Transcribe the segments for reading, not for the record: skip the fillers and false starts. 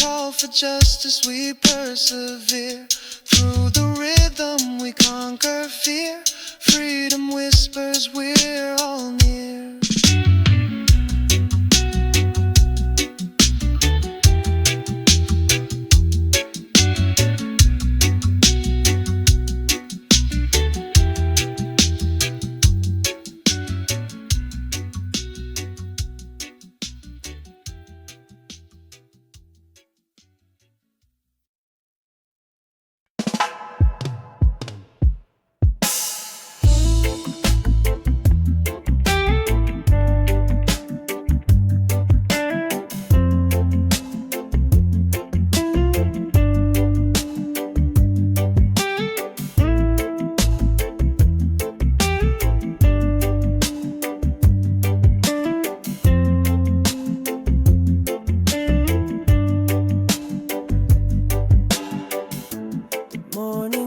call for justice, we persevere. Through the rhythm we conquer fear. Freedom whispers, we're all near.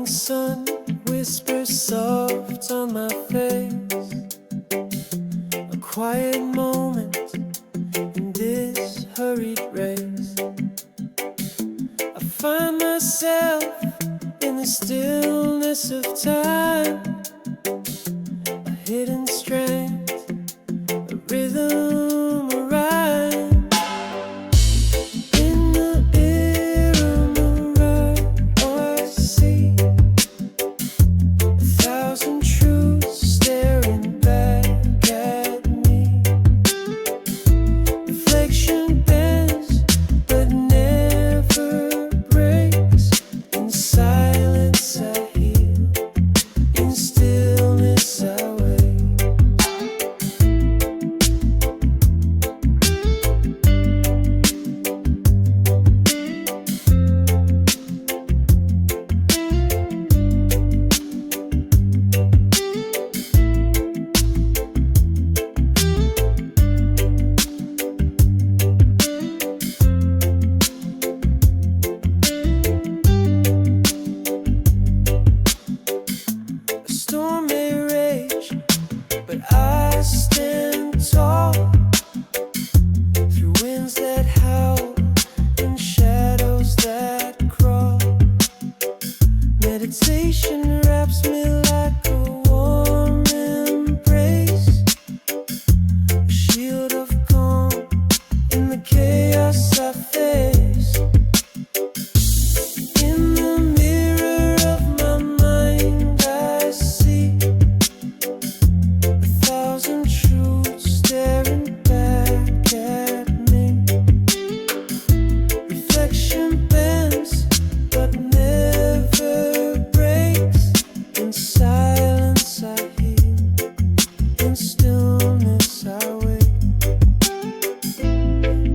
Sun whispers soft on my face. A quiet moment in this hurried race. I find myself in the stillness of time. A hidden strength, a rhythm, a rhyme. In the ear of the right I see truths staring back at me. Reflection bends but never breaks. In silence I heal, in stillness I wait. Storm may rage, but I stand tall. Through winds that howl and shadows that crawl. Meditation wraps me like a warm embrace. A shield of calm in the chaos I face. In the mirror of my mind I see a thousand truths staring back at me. Reflection bends but never breaks. In silence I heal, in stillness I wait.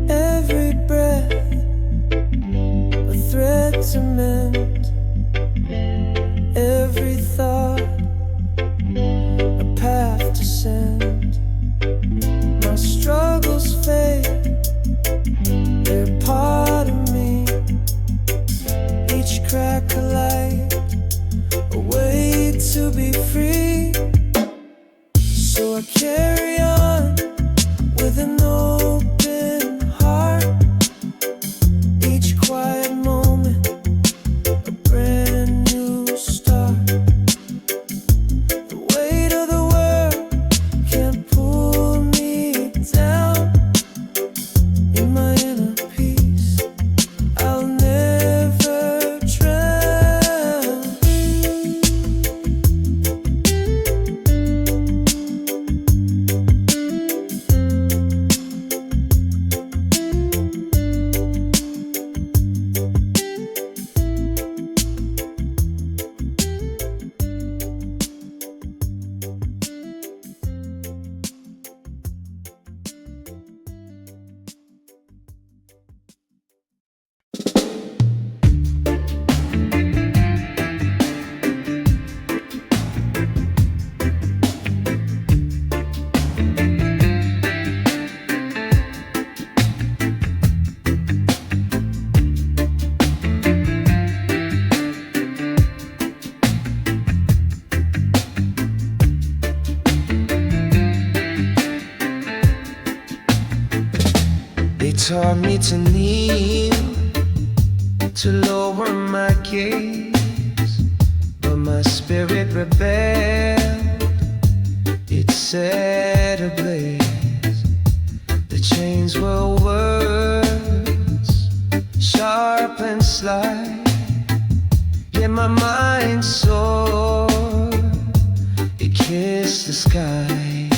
Every breath a thread to mend. Every thought a path to send. My struggles fade, they're part of me. Each crack a light, a way to be free. So I carry on with an open heart. Each quiet moment a brand new start. The weight of the world can't pull me down. In my inner peace I'll never drown. Taught me to kneel to lower my gaze, but my spirit rebelled. It set ablaze. The chains were words, sharp and sly, yet my mind soared. It kissed the sky.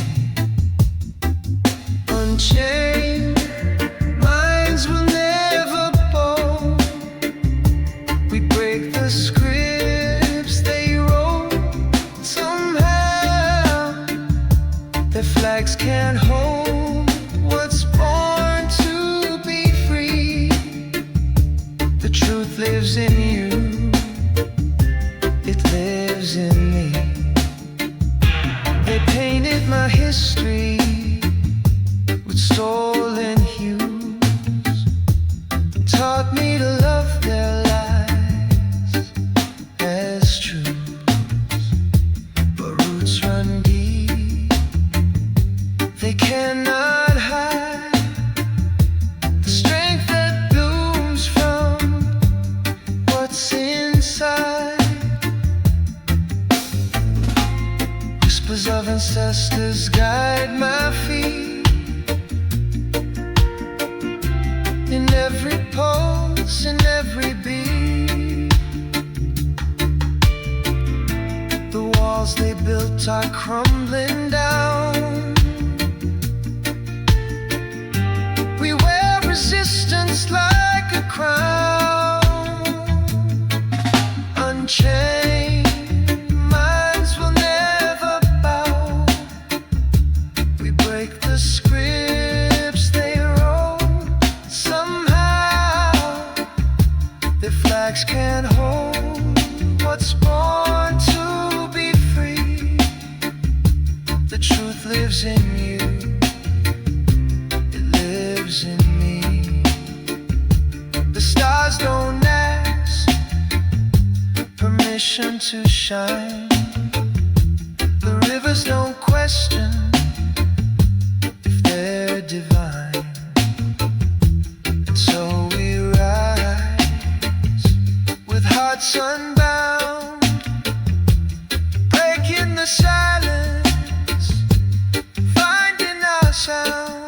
Unchained minds will never bow. We break the scripts they wrote. Somehow their flags can't hold what's born to be free. The truth lives in you, it lives in me. They painted my history with stolen hues, taught me to love their lies as truths. But roots run deep, they cannot hide the strength that blooms from what's inside. Whispers of ancestors guide my feet. In every pulse, in every beat, the walls they built are crumbling down. We wear resistance like a crown. Unchained minds will never bow. We break the scripts they wrote. Their flags can't hold what's born to be free. The truth lives in you, it lives in me. The stars don't ask permission to shine. The rivers don't question if they're divine. And so we rise with hearts unbound, breaking the silence, finding our sound.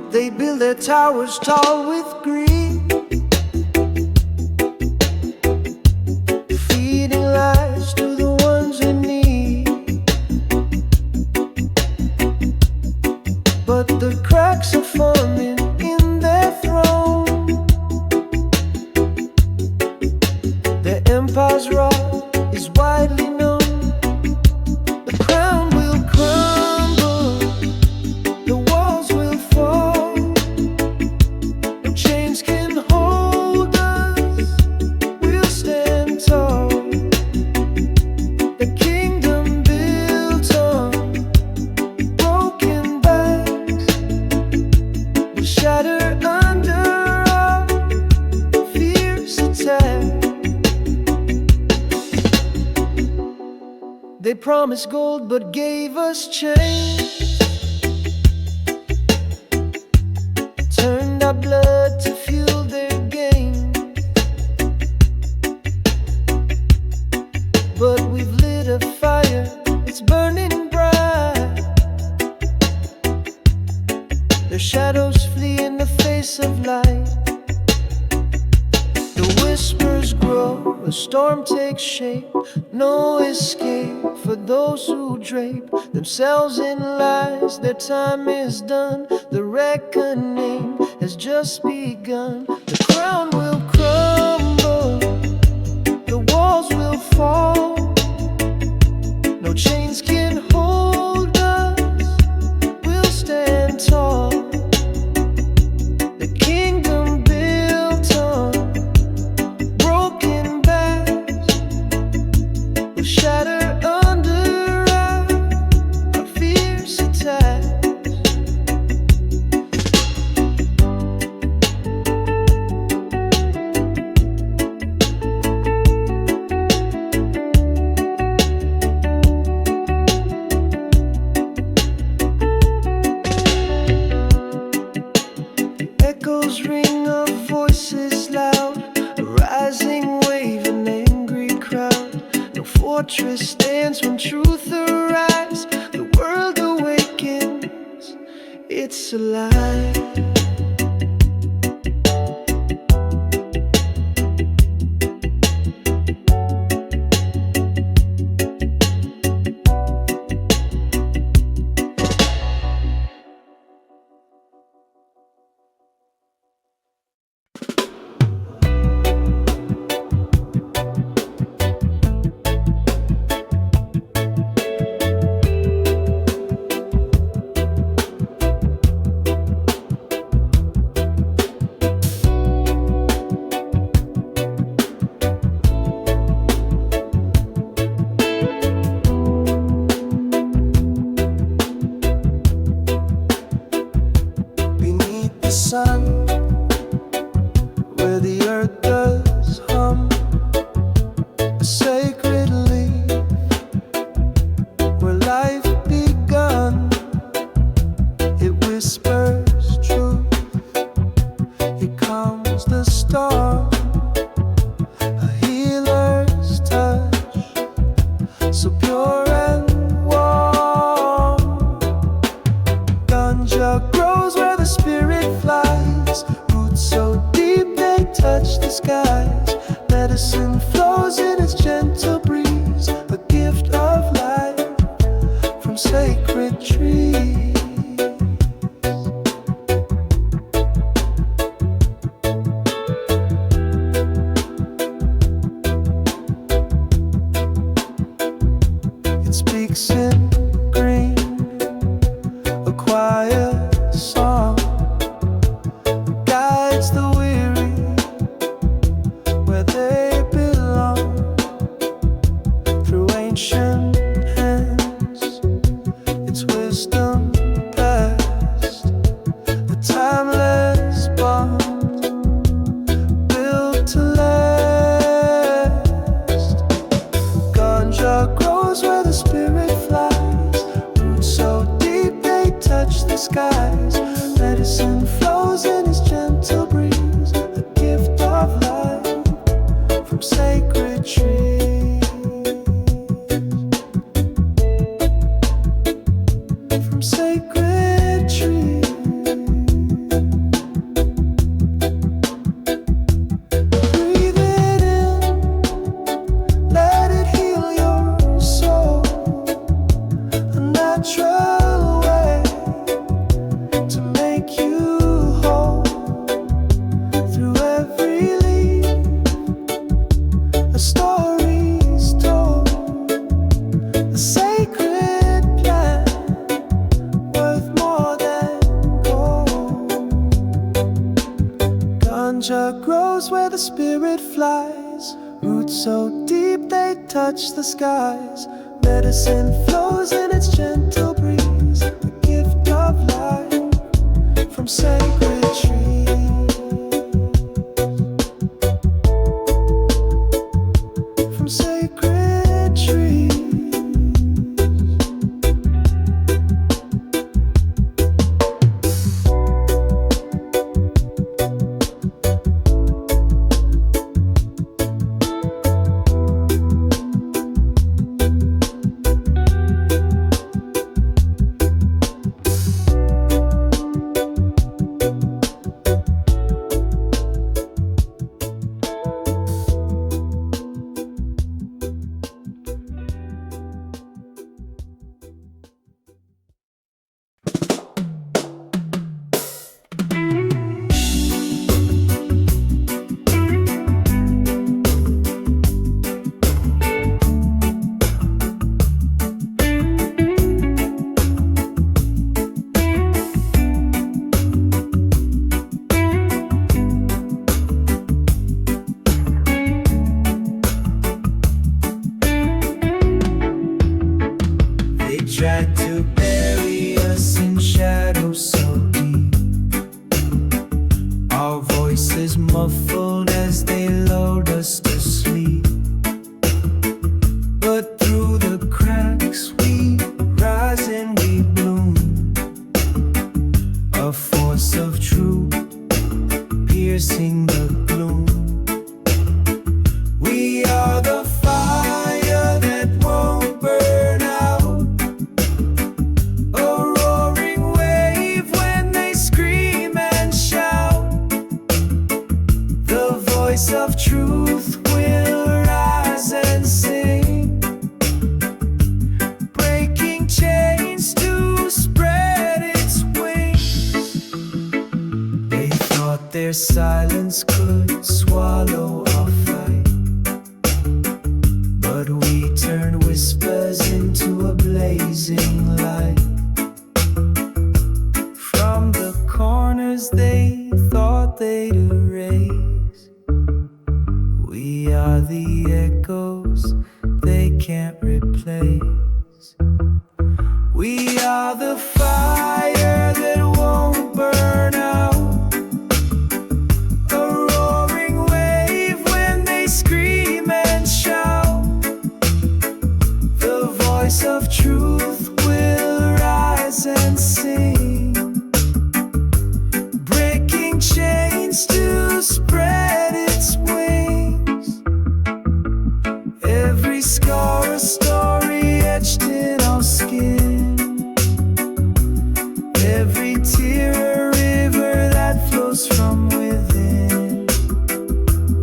They build their towers tall with greed, feeding lies to the ones in need. But the cracks are forming in their throne. Their empire's rot is widely known. The crown will crumble, the walls will fall. They promised gold but gave us chains, turned our blood to fuel their gain. But we've lit a fire, it's burning bright. Their shadows flee in the face of light. The whispers grow, a storm takes shape. No escape for those who drape themselves in lies. Their time is done, the reckoning has just begun. The crown will crumble, the walls will fall. No chains can hold us, we'll stand tall. The kingdom built on fortress stands when truth arrives. The world awakens, it's alive. Sun, where the earth does hum, a sacred leaf, where life begun. It whispers truth. Here comes the storm, a healer's touch, so pure and warm. Ganja grows where the spirit flies, roots so deep they touch the skies. Medicine flows in its gentle breeze, a gift of life from sacred trees. It speaks in green, a quiet song, guides the weary where they belong. Through ancient hands, its wisdom passed, a timeless bond built to last. Ganja grows where the spirit flies, roots so deep they touch the skies. Medicine flows in its gentle breeze, a gift of life from sacred trees. From sacred trees. Breathe it in, let it heal your soul. A natural way to make you whole. Through every leaf, a story's told, a sacred plant worth more than gold. Ganja grows where the spirit flies, roots so deep they touch the skies. Medicine flows in its gentle breeze, a gift of life from sacred trees. From sacred trees. Tried to bury us in shadows so deep, our voices muffled as they lulled us to sleep. But through the cracks we rise and we bloom, a force of truth piercing the gloom. We are the fire that voice of truth will rise and sing, breaking chains to spread its wings. They thought their silence could swallow our fight, but we turned whispers into a blazing light. From the corners they thought they'd erase, we are the echoes they can't replace. We are the fire that won't burn out, a roaring wave when they scream and shout. The voice of truth will rise and sing, breaking chains to spread its wings. Every scar a story etched in our skin, every tear a river that flows from within.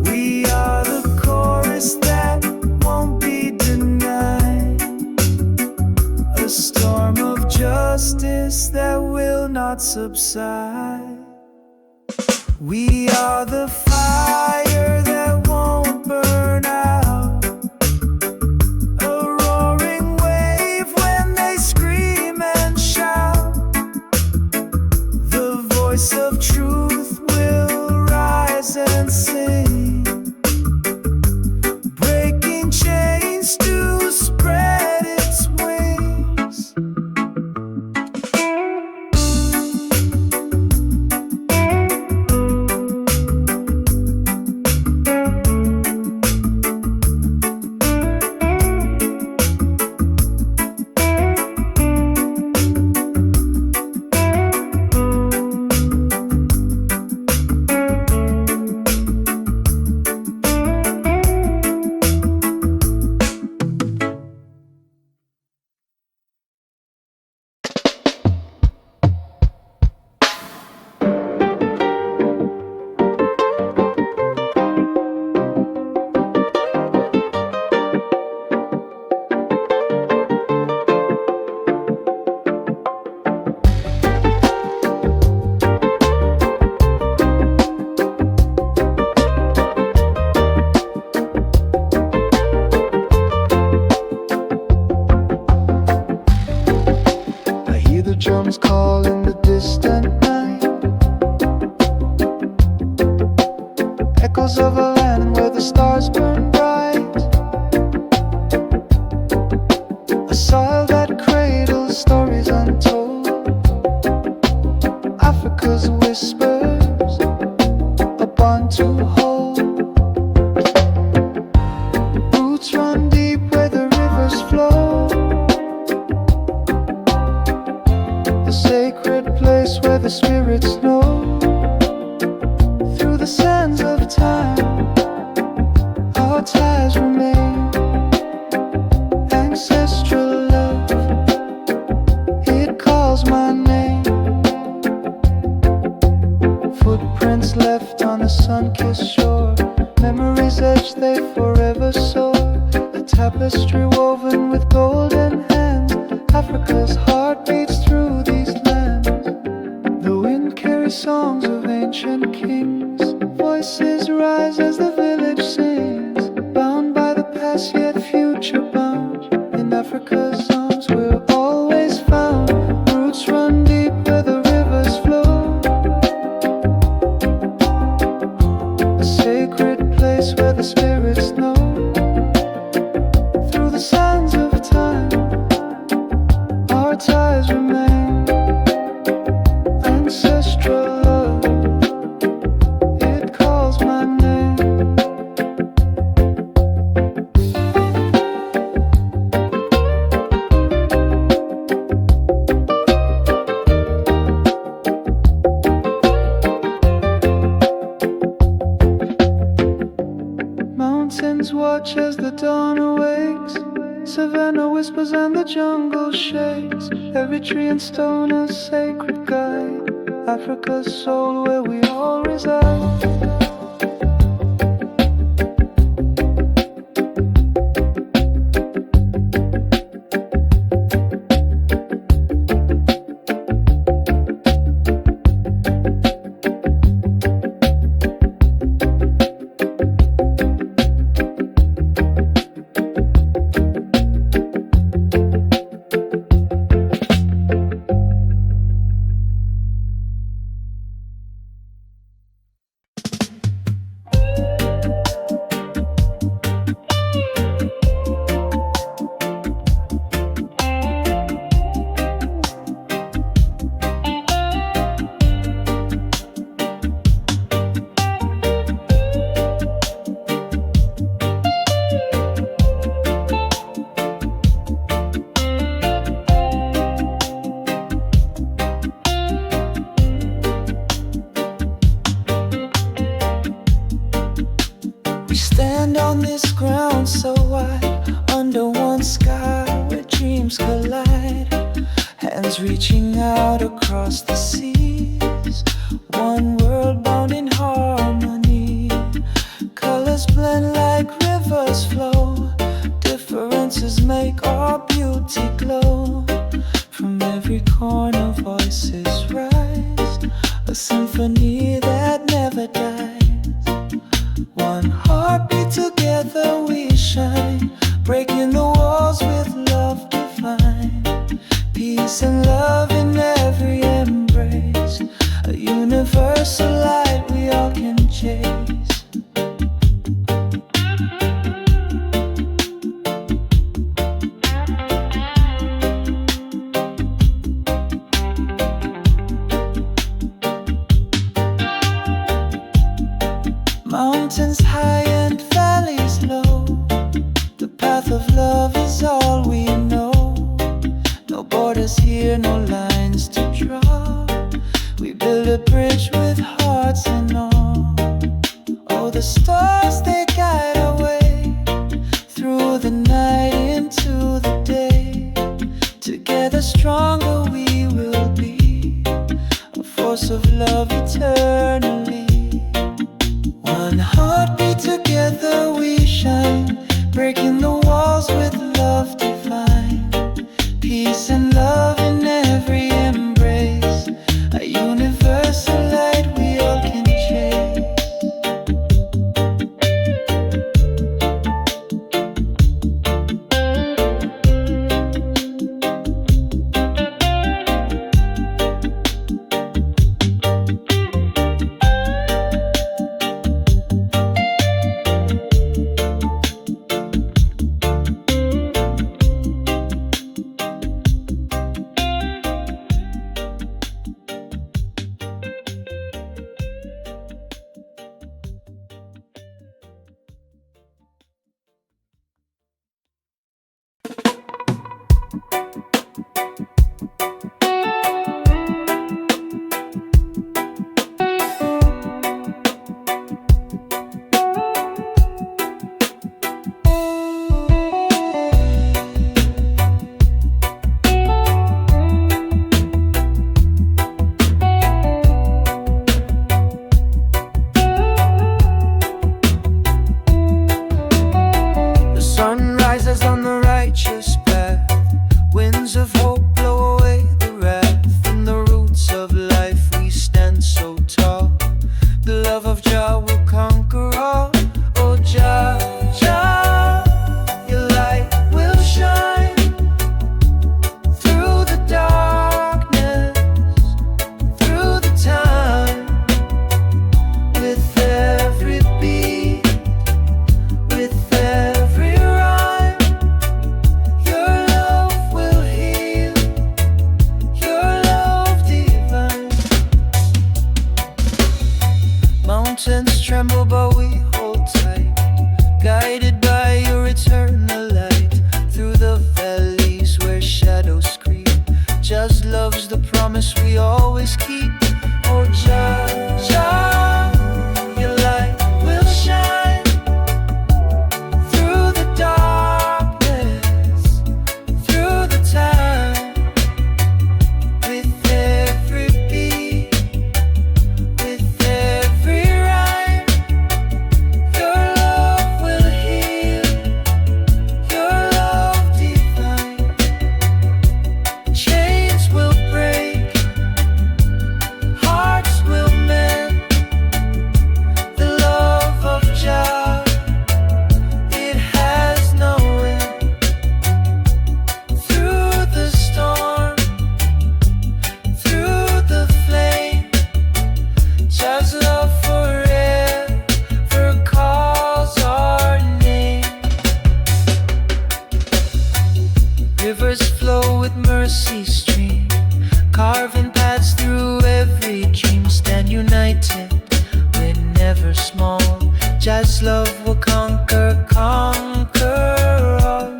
We are the chorus that won't be denied, a storm of justice that will not subside. We are the fire that won't burn out, a roaring wave when they scream and shout. The voice of truth will rise and sing, breaking chains to spread its wings. Drums call in the distant night, echoes of a land where the stars burn bright, a soil that cradles stories untold, Africa's whispers, a bond to hold. Roots run deep where the rivers flow, a sacred place where the spirits know. Through the sands of time, our ties remain. Ancestral love, it calls my name. Footprints left on a sun-kissed shore, memories etched they forever soar. A tapestry woven with golden hands, Africa's heart beats through these lands. The wind carries songs of ancient kings, voices rise as the village sings. Bound by the past yet future bound, in Africa's arms we're always found. Roots run deep where the rivers flow, a sacred place where the spirits know. Through the sands of time, our ties remain. Ancestral love, it calls my name. Mountains watch as the dawn awakes, Savannah whispers and the jungle shakes. Every tree and stone a sacred guide, Africa's soul where we all reside. stand on this ground so wide, under one sky where dreams collide. Hands reaching out across the seas, one world bound in harmony. Colors blend like rivers flow, differences make our beauty glow. From every corner voices rise, a symphony that never dies. One heartbeat, together we shine, breaking the walls with love divine. Peace and love in every embrace, a universal light we all can chase. Mountains high and valleys low, the path of love is all we know. No borders here, no lines to draw. We build a bridge with hearts in awe. Oh, the stars, they guide our way through the night into the day. Together stronger we will be, a force of love eternally. One heartbeat, together we shine, breaking the walls with love divine. Peace and love in every embrace, a universal light we all can chase. Mountains tremble but we hold tight, guided by your eternal light. Through the valleys where shadows scream, just love's the promise we always keep. Oh Jah, Jah, your light will shine through the darkness, through the time. With every beat, with every rhyme, your love will heal, your love divine. Chains will break, hearts will mend. The love of Jah, it has no end. Through the storm, through the flame, Jah's love forever calls our name. Rivers flow with mercy stream, carving paths through every dream. Stand united, we're never small. Jah's love will conquer, conquer all.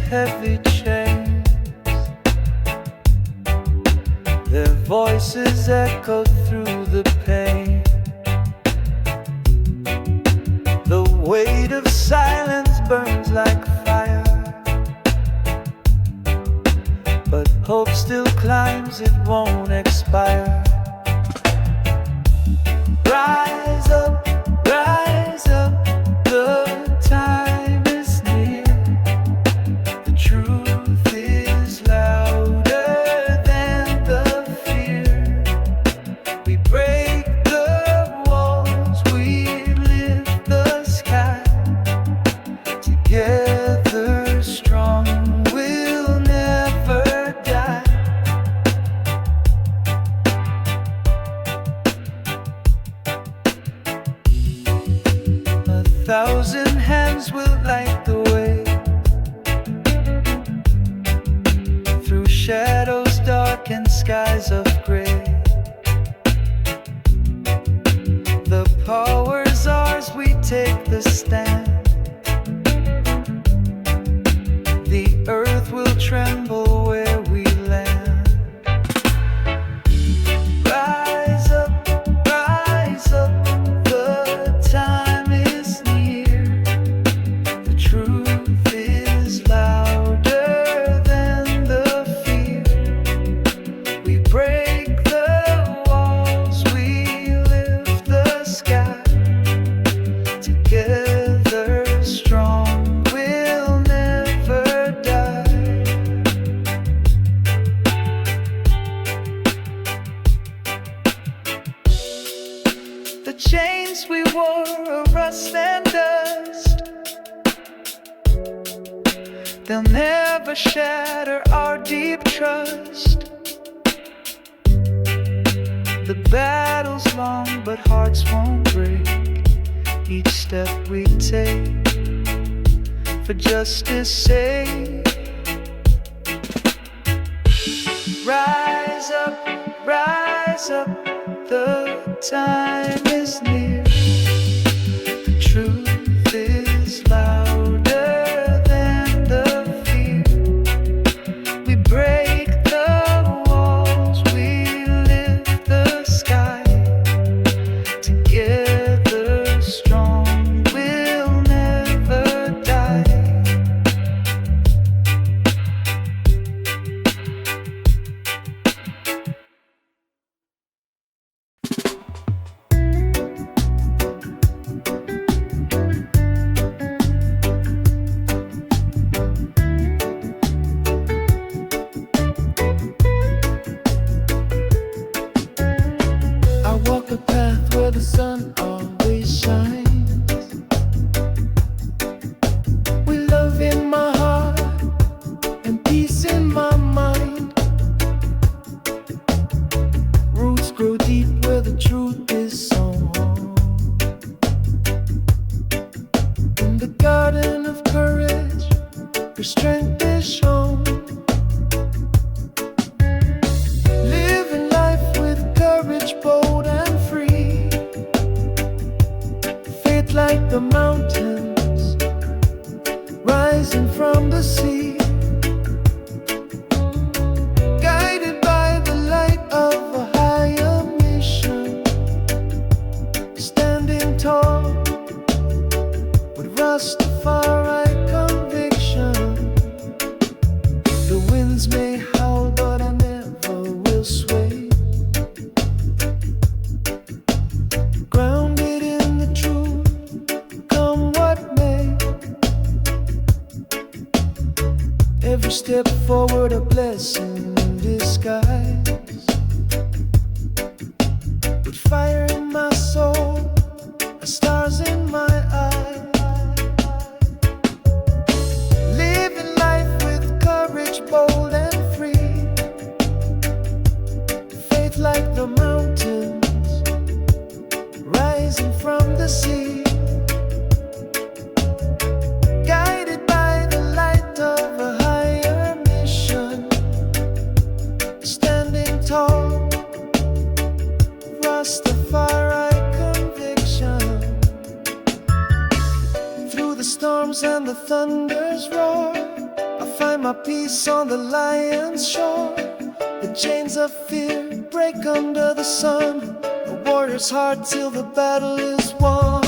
heavy chains. Their voices echo through the pain. The weight of silence burns like fire, but hope still climbs, it won't expire. Rise up, the time is near. The truth is louder than the fear. We break the walls, we lift the sky. Together strong, we'll never die. A thousand hands will light the way through shadows dark and skies of gray. The power's ours, we take the stand. The earth will tremble where we land. Rise up, the time is near. The truth is louder than the fear. We break the walls, we lift the sky. Together strong, we'll never die. The chains we wore are rust and dust. They'll never shatter our deep trust. The battle's long, but hearts won't break. Each step we take for justice' sake. Rise up, the time is near. The truth is louder than the fear. We break the walls, we lift the sky. Together strong, we'll never die. I walk a path where the sun always shines. With love in my heart and peace in my mind. Roots grow deep where the truth is sown. In the garden of courage, where strength is shown. Living life with courage, bold and free. Faith like the mountains, rising from the sea. Guided by the light of a higher mission. Standing tall with Rastafari conviction. The winds may howl, but I never will sway. Grounded in the truth, come what may. Every step forward a blessing in disguise. With fire in my soul, stars in my eyes. Living life with courage, bold and free. Faith like the mountains, rising from the sea. Guided by the light of a higher mission. Standing tall, Rastafari conviction. Through the storms and the thunder's roar, I find my peace on the lion's shore. The chains of fear break under the sun. A warrior's heart till the battle is won.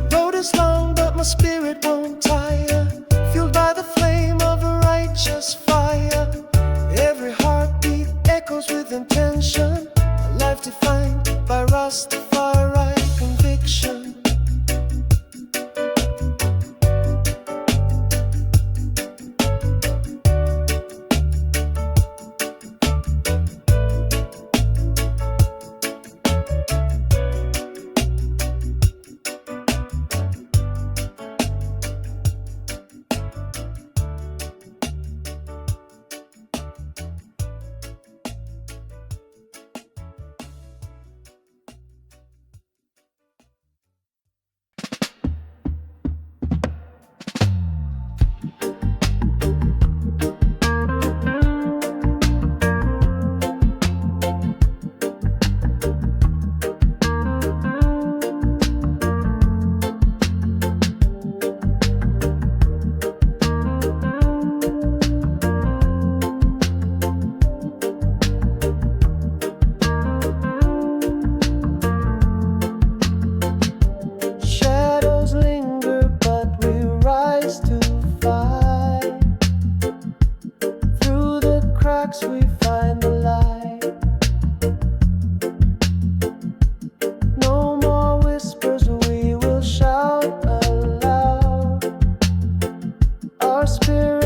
The road is long, but my spirit won't tire. Fueled by the flame of a righteous fire. Every heartbeat echoes with intention. A life defined by Rastafari conviction. Shadows linger, but we rise to fight. Through the cracks we find the light. No more whispers, we will shout aloud. Our spirit